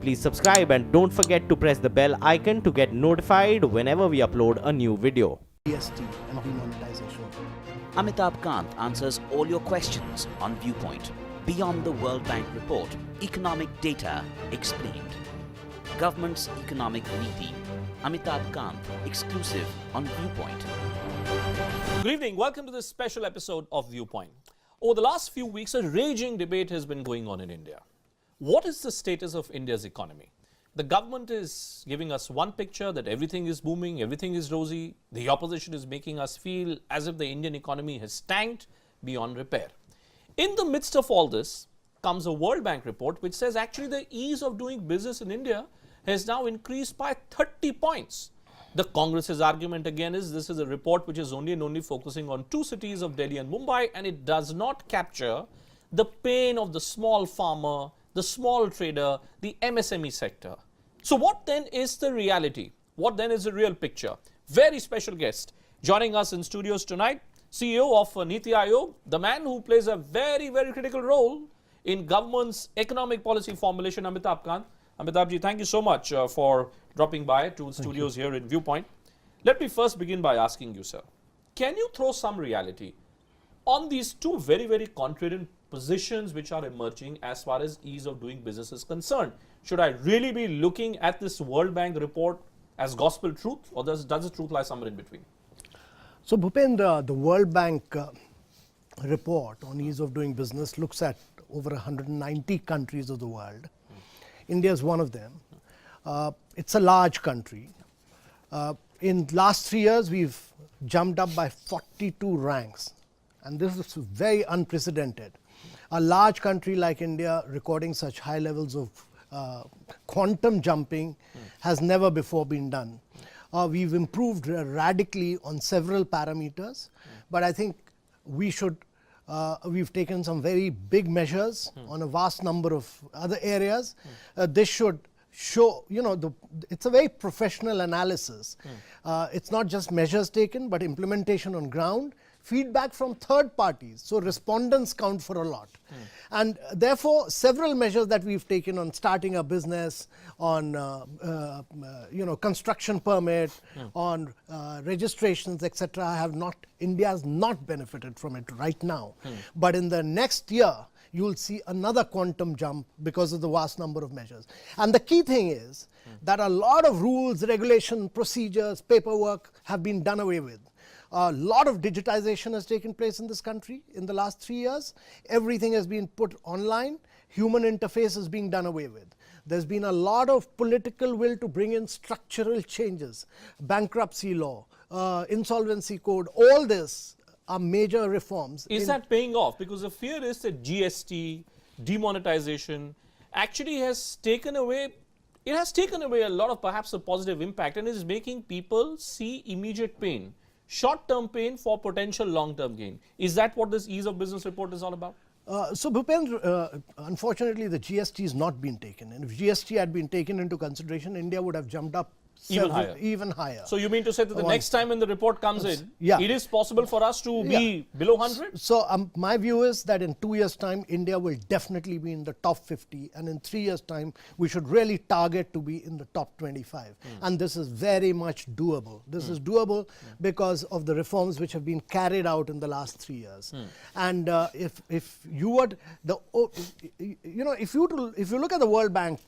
Please subscribe and don't forget to press the bell icon to get notified whenever we upload a new video. GST and demonetization. Amitabh Kant answers all your questions on Viewpoint. Beyond the World Bank report, economic data explained. Government's economic niti. Amitabh Kant, exclusive on Viewpoint. Good evening. Welcome to this special episode of Viewpoint. Over the last few weeks, a raging debate has been going on in India. What is the status of India's economy? The government is giving us one picture that everything is booming, everything is rosy. The opposition is making us feel as if the Indian economy has tanked beyond repair. In the midst of all this comes a World Bank report which says actually the ease of doing business in India has now increased by 30 points. The Congress's argument again is this is a report which is only focusing on two cities of Delhi and Mumbai, and it does not capture the pain of the small farmer, the small trader, the MSME sector. So what then is the reality? What then is the real picture? Very special guest joining us in studios tonight, CEO of Niti Aayog, the man who plays a very critical role in government's economic policy formulation, Amitabh Kant. Amitabh ji, thank you so much for dropping by to the studios here in Viewpoint. Let me first begin by asking you, sir, can you throw some reality on these two very contrarian positions which are emerging as far as ease of doing business is concerned? Should I really be looking at this World Bank report as gospel truth, or does the truth lie somewhere in between? So Bhupendra, the World Bank report on ease of doing business looks at over 190 countries of the world. India is one of them. It's a large country. In last 3 years, we've jumped up by 42 ranks. And this is very unprecedented. A large country like India recording such high levels of quantum jumping has never before been done. We've improved radically on several parameters, but I think we've taken some very big measures on a vast number of other areas. This should show, it's a very professional analysis. It's not just measures taken, but implementation on ground, feedback from third parties. So respondents count for a lot. And therefore, several measures that we've taken on starting a business, on construction permit, on registrations, etc., India has not benefited from it right now. But in the next year, you will see another quantum jump because of the vast number of measures. And the key thing is that a lot of rules, regulation, procedures, paperwork have been done away with. A lot of digitization has taken place in this country in the last 3 years. Everything has been put online. Human interface is being done away with. There's been a lot of political will to bring in structural changes, bankruptcy law, insolvency code, all this are major reforms. Is that paying off? Because the fear is that GST, demonetization actually has taken away, a lot of perhaps a positive impact and is making people see immediate pain. Short-term pain for potential long-term gain. Is that what this ease of business report is all about? So Bhupendra, unfortunately the GST has not been taken, and if GST had been taken into consideration, India would have jumped up even higher. So you mean to say that the next time when the report comes in, it is possible for us to be below 100? So my view is that in 2 years' time, India will definitely be in the top 50, and in 3 years' time, we should really target to be in the top 25. And this is very much doable. This is doable because of the reforms which have been carried out in the last 3 years. And if you look at the World Bank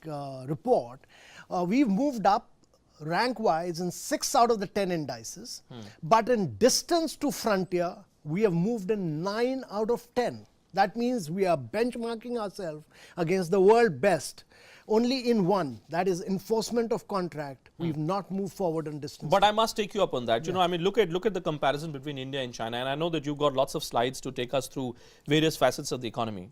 report, we've moved up rank-wise in 6 out of the 10 indices, but in distance to frontier, we have moved in 9 out of 10. That means we are benchmarking ourselves against the world best. Only in one, that is enforcement of contract, we've not moved forward in distance. But I must take you up on that. Look at the comparison between India and China, and I know that you've got lots of slides to take us through various facets of the economy.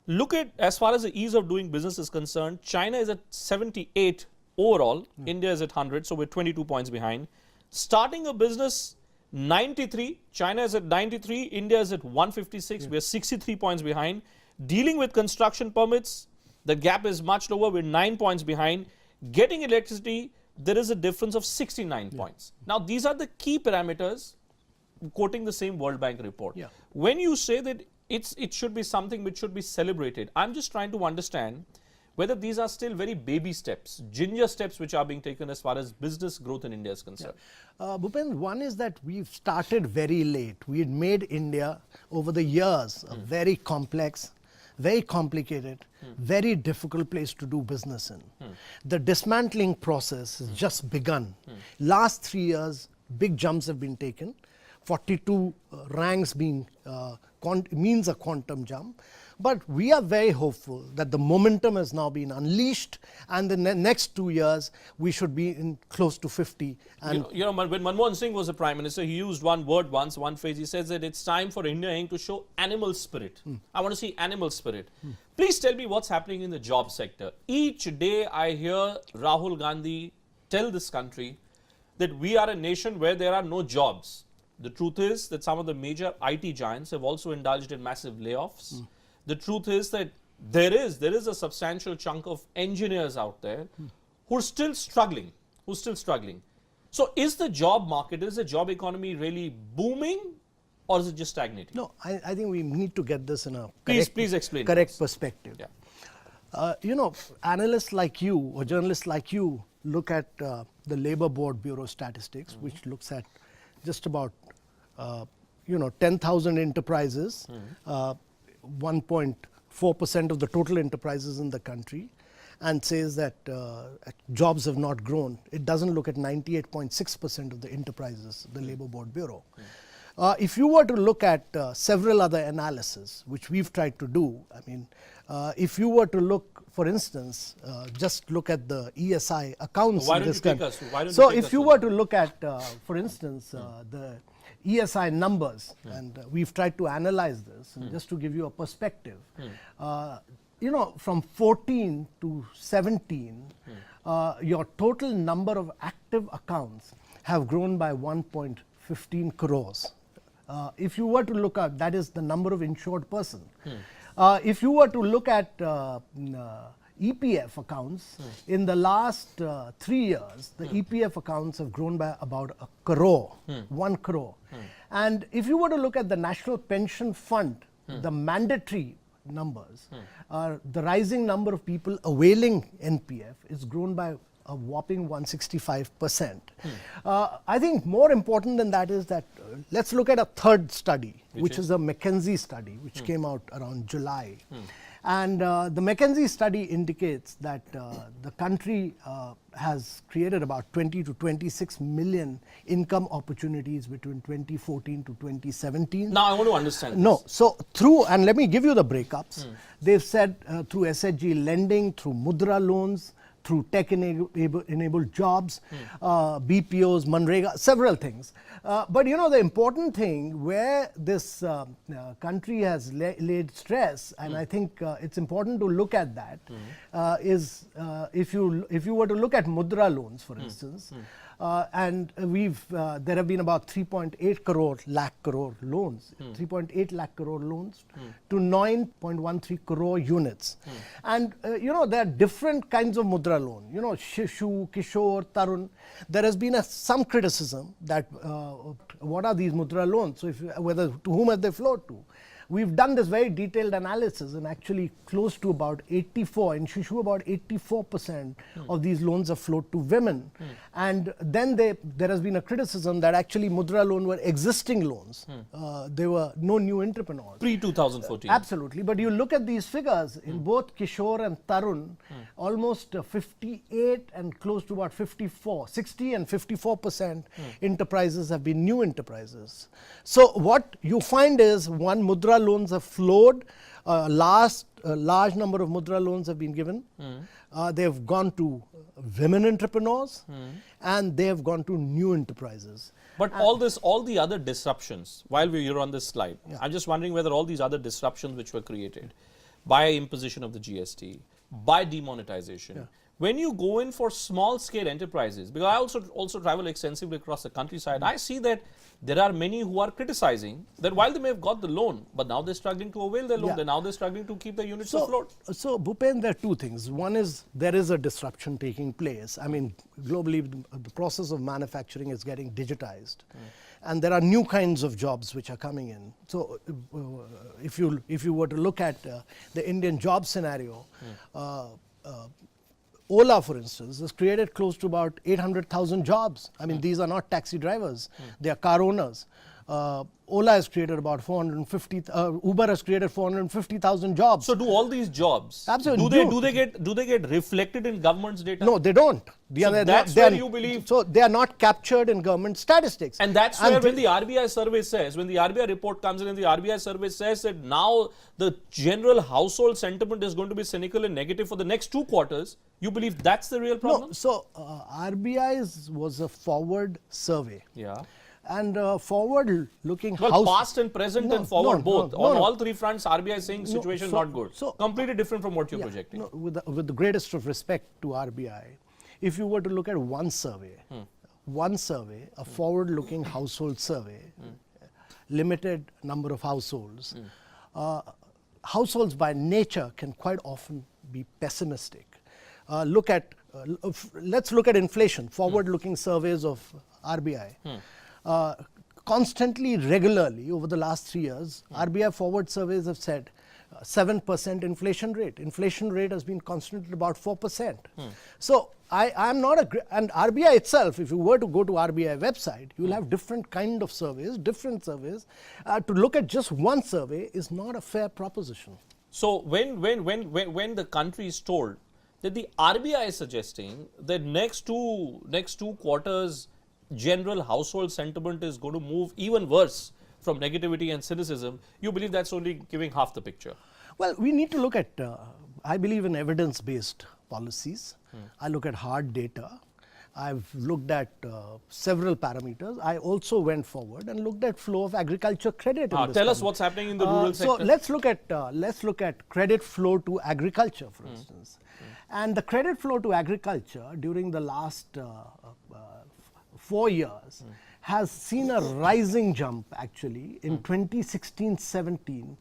Look at, as far as the ease of doing business is concerned, China is at 78 overall, India is at 100, so we're 22 points behind. Starting a business, 93, China is at 93, India is at 156, we're 63 points behind. Dealing with construction permits, the gap is much lower, we're 9 points behind. Getting electricity, there is a difference of 69 points. Now, these are the key parameters, quoting the same World Bank report. When you say that it should be something which should be celebrated, I'm just trying to understand whether these are still very baby steps, ginger steps which are being taken as far as business growth in India is concerned. Bhupen, one is that we've started very late. We had made India over the years a very complex, very complicated, very difficult place to do business in. The dismantling process has just begun. Last 3 years, big jumps have been taken. 42 ranks being means a quantum jump. But we are very hopeful that the momentum has now been unleashed, and the next 2 years we should be in close to 50. And You know, when Manmohan Singh was the Prime Minister, he used one word once, one phrase. He says that it's time for India Inc. to show animal spirit. I want to see animal spirit. Please tell me what's happening in the job sector. Each day I hear Rahul Gandhi tell this country that we are a nation where there are no jobs. The truth is that some of the major IT giants have also indulged in massive layoffs. The truth is that there is a substantial chunk of engineers out there who are still struggling, So is the job market, is the job economy really booming, or is it just stagnating? no, I think we need to get this in a Please explain to correct us. perspective. Yeah. You know, analysts like you or journalists like you look at the Labour Board Bureau statistics, which looks at just about 10,000 enterprises, 1.4% of the total enterprises in the country, and says that jobs have not grown. It doesn't look at 98.6% of the enterprises, the Labour Board Bureau. If you were to look at several other analyses, which we've tried to do, I mean, if you were to look, for instance, just look at the ESI accounts Why in don't this you take country. us- why don't you So take if us you to were that? to look at, for instance, the ESI numbers, and we've tried to analyze this, and just to give you a perspective, you know, from 14 to 17, your total number of active accounts have grown by 1.15 crores. If you were to look at, that is the number of insured person. If you were to look at EPF accounts, in the last 3 years, the EPF accounts have grown by about 1 crore, 1 crore. And if you were to look at the National Pension Fund, the mandatory numbers, the rising number of people availing NPF is grown by a whopping 165%. I think more important than that is that let's look at a third study, which is a McKinsey study, which came out around July. And the McKinsey study indicates that the country has created about 20 to 26 million income opportunities between 2014 to 2017. Now I want to understand No, this. so through, and let me give you the breakups. They've said through SHG lending, through Mudra loans, through tech-enabled jobs, BPOs, Manrega, several things. But you know, the important thing where this country has laid stress, and I think it's important to look at that, is if you were to look at Mudra loans, for instance, and there have been about 3.8 lakh crore loans, 3.8 lakh crore loans to 9.13 crore units. And you know, there are different kinds of Mudra loan, you know, Shishu, Kishore, Tarun. There has been some criticism that what are these Mudra loans? So whether to whom have they flowed to? We've done this very detailed analysis, and actually close to about 84, in Shishu about 84% of these loans are flowed to women. And then there has been a criticism that actually Mudra loan were existing loans. There were no new entrepreneurs. Pre-2014. Absolutely, but you look at these figures in both Kishore and Tarun, almost 58 and close to about 54, 60 and 54% enterprises have been new enterprises. So what you find is, one, Mudra loans have flowed, large number of Mudra loans have been given. They have gone to women entrepreneurs, and they have gone to new enterprises. But all the other disruptions, while we're on this slide, I'm just wondering whether all these other disruptions which were created by imposition of the GST, by demonetization, when you go in for small scale enterprises, because I also travel extensively across the countryside, I see that there are many who are criticizing that while they may have got the loan, but now they're struggling to avail their loan, now they're struggling to keep the units afloat. So Bhupen, there are two things. One is there is a disruption taking place. I mean, globally, the process of manufacturing is getting digitized. And there are new kinds of jobs which are coming in. So if you were to look at the Indian job scenario, Ola, for instance, has created close to about 800,000 jobs. I mean, these are not taxi drivers; they are car owners. Ola has created about 450. Uber has created 450,000 jobs. So do all these jobs? Absolutely. Do they get reflected in government's data? No, they don't. That's where you believe. So they are not captured in government statistics. And that's where when the RBI survey says, when the RBI report comes in and the RBI survey says that now the general household sentiment is going to be cynical and negative for the next 2 quarters, you believe that's the real problem? No, so RBI's was a forward survey. Yeah. And forward-looking Well, past and present and forward both. On all 3 fronts, RBI is saying situation not good. So completely different from what you're projecting. No, with the greatest of respect to RBI, if you were to look at one survey, a forward-looking household survey, limited number of households, households by nature can quite often be pessimistic. Let's look at inflation, forward-looking surveys of RBI. Constantly, regularly, over the last 3 years, RBI forward surveys have said 7% inflation rate. Inflation rate has been constant at about 4%. So I'm not and RBI itself, if you were to go to RBI website, you'll have different kind of surveys, different surveys. To look at just one survey is not a fair proposition. So when the country is told that the RBI is suggesting that next two quarters general household sentiment is going to move even worse from negativity and cynicism, you believe that's only giving half the picture? Well, we need to look at, I believe in evidence-based policies. I look at hard data. I've looked at several parameters. I also went forward and looked at flow of agriculture credit. Tell us what's happening in the rural sector. So let's look at credit flow to agriculture, for instance. And the credit flow to agriculture during the last 4 years has seen a rising jump actually. In 2016-17,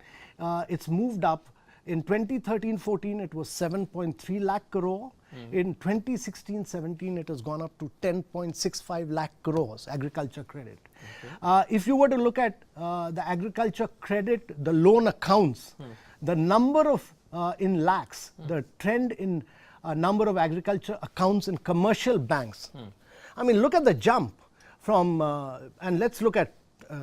it's moved up. In 2013-14, it was 7.3 lakh crore. In 2016-17, it has gone up to 10.65 lakh crores, agriculture credit. If you were to look at the agriculture credit, the loan accounts, the number of, in lakhs, the trend in number of agriculture accounts in commercial banks. I mean, look at the jump from, and let's look at,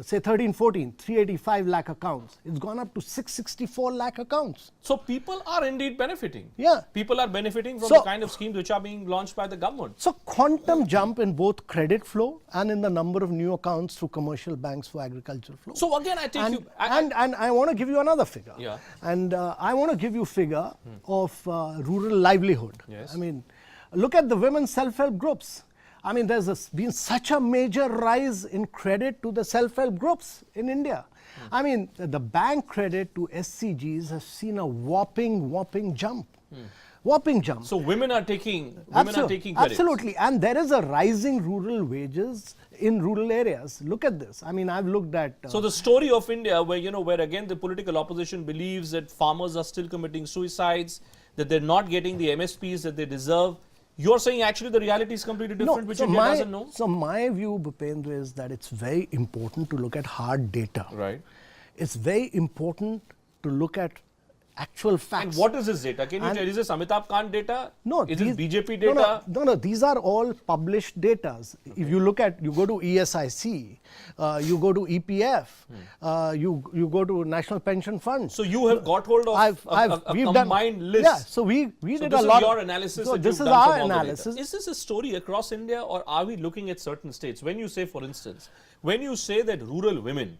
say 13-14, 385 lakh accounts. It's gone up to 664 lakh accounts. So people are indeed benefiting. Yeah. People are benefiting from the kind of schemes which are being launched by the government. So quantum jump in both credit flow and in the number of new accounts through commercial banks for agricultural flow. So again, I take you... And I want to give you another figure. Yeah. And I want to give you figure of rural livelihood. Yes. I mean, look at the women's self-help groups. I mean, there's been such a major rise in credit to the self-help groups in India. I mean, the bank credit to SCGs has seen a whopping jump. Whopping jump. So women are taking credit. Absolutely. And there is a rising rural wages in rural areas. Look at this. I mean, I've looked at... so the story of India where, where again the political opposition believes that farmers are still committing suicides, that they're not getting the MSPs that they deserve. You're saying actually the reality is completely different, which India doesn't know? So my view, Bhupendra, is that it's very important to look at hard data. Right. It's very important to look at actual facts. And what is this data? Can you tell? Is this Amitabh Kant data? No. Is this BJP data? No. These are all published data. Okay. If you look at, you go to ESIC, you go to EPF, you go to National Pension Fund. So you have got hold of a combined list. Yeah. So we did a lot. This is your analysis. So this is done our from all analysis. Is this a story across India, or are we looking at certain states? When you say, for instance, when you say that rural women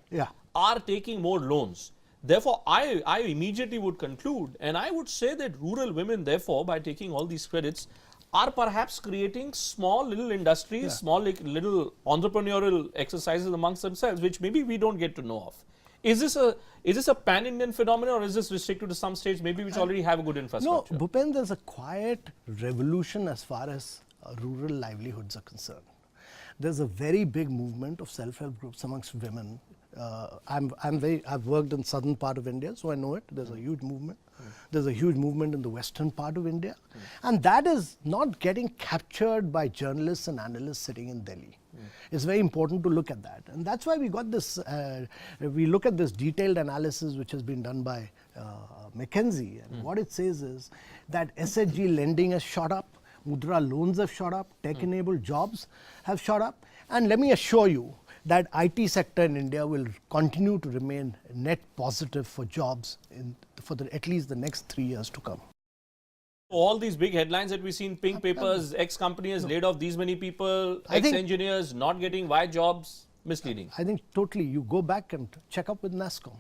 are taking more loans, therefore, I immediately would conclude, and I would say that rural women, therefore, by taking all these credits, are perhaps creating small little industries, small little entrepreneurial exercises amongst themselves, which maybe we don't get to know of. Is this a pan-Indian phenomenon, or is this restricted to some states maybe which already have a good infrastructure? No, Bhupen, there's a quiet revolution as far as rural livelihoods are concerned. There's a very big movement of self-help groups amongst women. I've worked in southern part of India, so I know it. There's a huge movement. There's a huge movement in the western part of India. And that is not getting captured by journalists and analysts sitting in Delhi. It's very important to look at that. And that's why we got this, we look at this detailed analysis which has been done by McKinsey, and what it says is that SHG lending has shot up, Mudra loans have shot up, tech-enabled jobs have shot up, and let me assure you that IT sector in India will continue to remain net positive for jobs for at least the next 3 years to come. All these big headlines that we see in pink papers, X company has laid off these many people, X engineers not getting Y jobs, misleading. I think totally. You go back and check up with NASSCOM.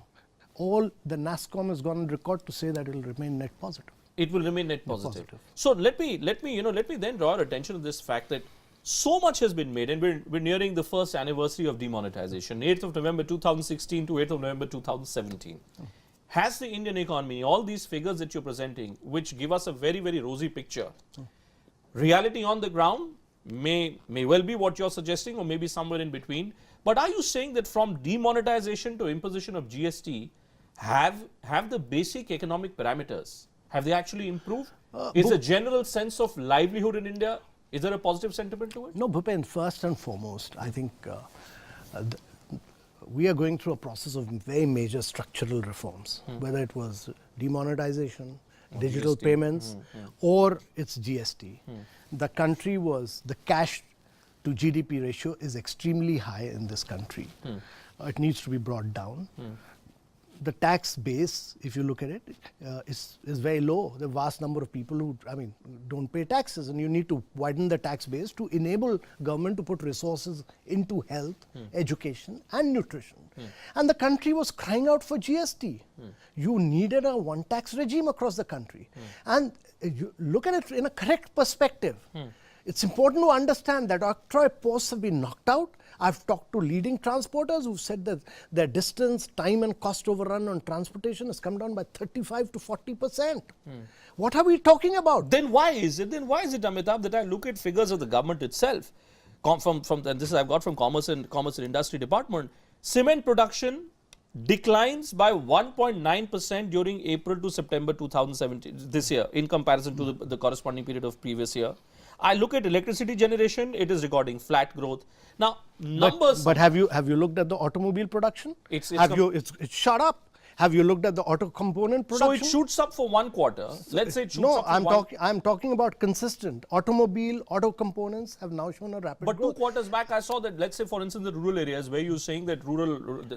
All the NASSCOM has gone on record to say that it will remain net positive. It will remain net positive. So let me then draw your attention to this fact that so much has been made, and we're nearing the first anniversary of demonetization, 8th of November 2016 to 8th of November 2017. Has the Indian economy, all these figures that you're presenting, which give us a very, very rosy picture, reality on the ground may well be what you're suggesting, or maybe somewhere in between. But are you saying that from demonetization to imposition of GST, have the basic economic parameters, have they actually improved? Is the general sense of livelihood in India, is there a positive sentiment to it? No, Bhupen, first and foremost, I think we are going through a process of very major structural reforms, whether it was demonetization, digital GST. payments, or it's GST. The country the cash to GDP ratio is extremely high in this country. It needs to be brought down. The tax base, if you look at it, is very low. The vast number of people who, don't pay taxes, and you need to widen the tax base to enable government to put resources into health, education, and nutrition. And the country was crying out for GST. You needed a one tax regime across the country. And you look at it in a correct perspective. It's important to understand that octroi posts have been knocked out. I've talked to leading transporters who've said that their distance, time and cost overrun on transportation has come down by 35 to 40%. What are we talking about? Then why is it, Amitabh, that I look at figures of the government itself, and this I've got from Commerce and Industry Department, cement production declines by 1.9% during April to September 2017, this year, in comparison to the corresponding period of previous year. I look at electricity generation, it is recording flat growth. Now, numbers... But have you looked at the automobile production? It's shot up. Have you looked at the auto component production? So it shoots up for 1 quarter. Let's say it shoots up for I'm talking about consistent. Auto components have now shown a rapid growth. But 2 quarters back, I saw that, let's say, for instance, the rural areas where you're saying that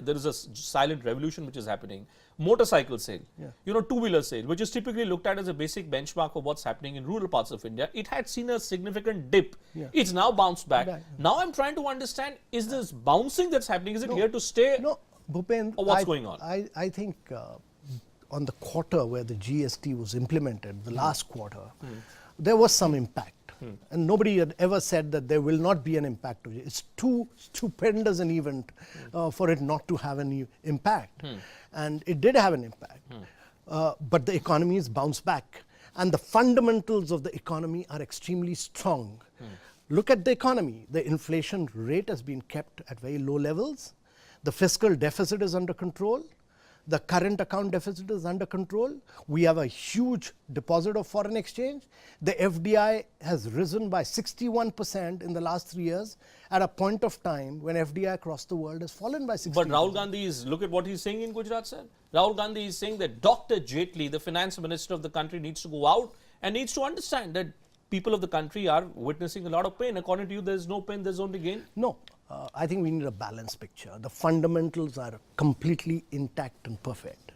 there is a silent revolution which is happening. Motorcycle sale, two-wheeler sale, which is typically looked at as a basic benchmark of what's happening in rural parts of India. It had seen a significant dip. It's now bounced back. Now I'm trying to understand, is this bouncing that's happening, is it here to stay? No, Bhupen, or what's going on? I think on the quarter where the GST was implemented, the last quarter, there was some impact. And nobody had ever said that there will not be an impact. It's too stupendous an event for it not to have any impact. And it did have an impact. But the economy has bounced back. And the fundamentals of the economy are extremely strong. Look at the economy. The inflation rate has been kept at very low levels. The fiscal deficit is under control. The current account deficit is under control. We have a huge deposit of foreign exchange. The FDI has risen by 61% in the last 3 years at a point of time when FDI across the world has fallen by 60%. But Rahul Gandhi look at what he's saying in Gujarat, sir. Rahul Gandhi is saying that Dr. Jaitley, the finance minister of the country, needs to go out and needs to understand that people of the country are witnessing a lot of pain. According to you, there's no pain, there's only gain? No. I think we need a balanced picture. The fundamentals are completely intact and perfect.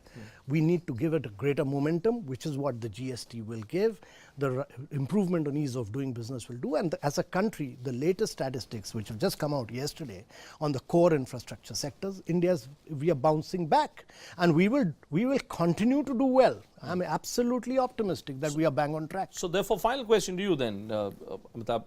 We need to give it a greater momentum, which is what the GST will give. The improvement on ease of doing business will do. And as a country, the latest statistics, which have just come out yesterday on the core infrastructure sectors, we are bouncing back. And we will continue to do well. I'm absolutely optimistic that we are bang on track. So therefore, final question to you then, Amitabh.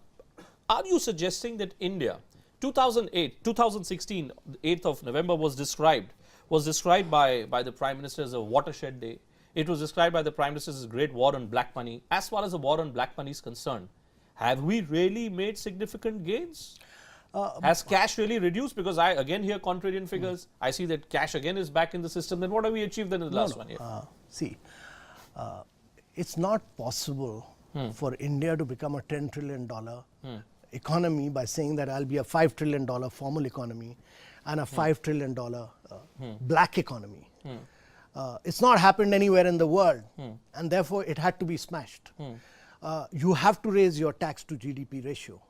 Are you suggesting that India, 2016, 8th of November was described by the Prime Minister as a watershed day. It was described by the Prime Minister as a great war on black money. As far as the war on black money is concerned, have we really made significant gains? Has cash really reduced? Because I again hear contrarian figures. I see that cash again is back in the system. Then what have we achieved then in the last 1 year? It's not possible for India to become a $10 trillion economy by saying that I'll be a $5 trillion formal economy and a $5 trillion black economy. It's not happened anywhere in the world, and therefore it had to be smashed. You have to raise your tax to GDP ratio.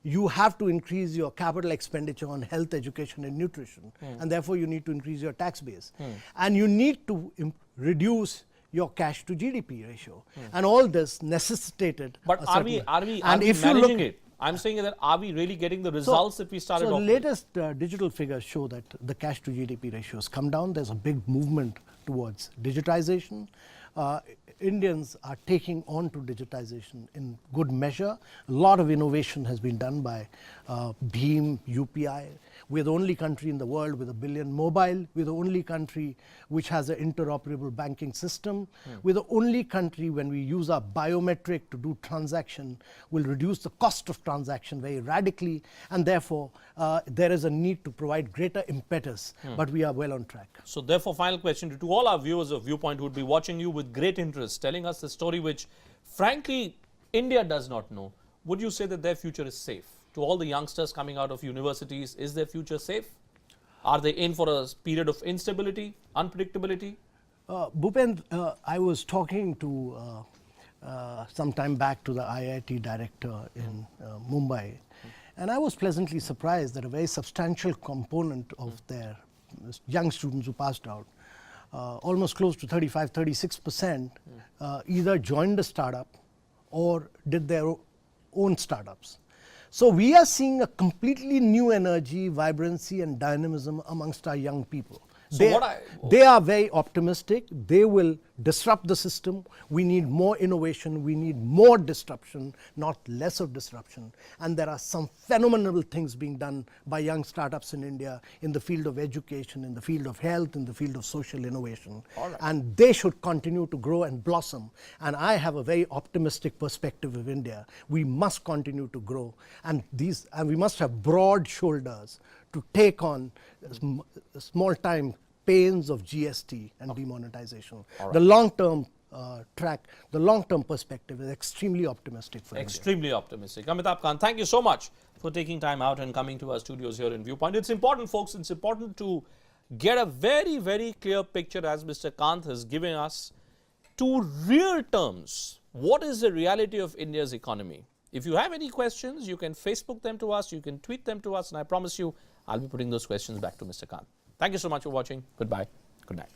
You have to increase your capital expenditure on health, education, and nutrition, and therefore you need to increase your tax base. And you need to reduce your cash to GDP ratio. And all this necessitated. But are we and if you managing look, it? I'm saying that are we really getting the results that we started so off the with? latest digital figures show that the cash to GDP ratio has come down. There's a big movement towards digitization. Indians are taking on to digitization in good measure. A lot of innovation has been done by Bheem, UPI. We're the only country in the world with 1 billion mobile. We're the only country which has an interoperable banking system. We're the only country when we use our biometric to do transaction will reduce the cost of transaction very radically, and therefore there is a need to provide greater impetus, but we are well on track. So therefore, final question to all our viewers of Viewpoint who would be watching you with great interest, telling us the story which, frankly, India does not know. Would you say that their future is safe? To all the youngsters coming out of universities, is their future safe? Are they in for a period of instability, unpredictability? Bhupend, I was talking to some time back to the IIT director in Mumbai, and I was pleasantly surprised that a very substantial component of their young students who passed out, almost close to 35–36%, either joined a startup or did their own startups. So we are seeing a completely new energy, vibrancy, and dynamism amongst our young people. So they are very optimistic. They will disrupt the system. We need more innovation. We need more disruption, not less of disruption. And there are some phenomenal things being done by young startups in India in the field of education, in the field of health, in the field of social innovation. And they should continue to grow and blossom. And I have a very optimistic perspective of India. We must continue to grow. And we must have broad shoulders to take on small-time pains of GST and demonetization. The long-term track, the long-term perspective is extremely optimistic for India. Extremely optimistic. Amitabh Kant, thank you so much for taking time out and coming to our studios here in Viewpoint. It's important, folks, it's important to get a very, very clear picture, as Mr. Kant has given us, to real terms. What is the reality of India's economy? If you have any questions, you can Facebook them to us, you can tweet them to us, and I promise you, I'll be putting those questions back to Mr. Kant. Thank you so much for watching. Goodbye. Good night.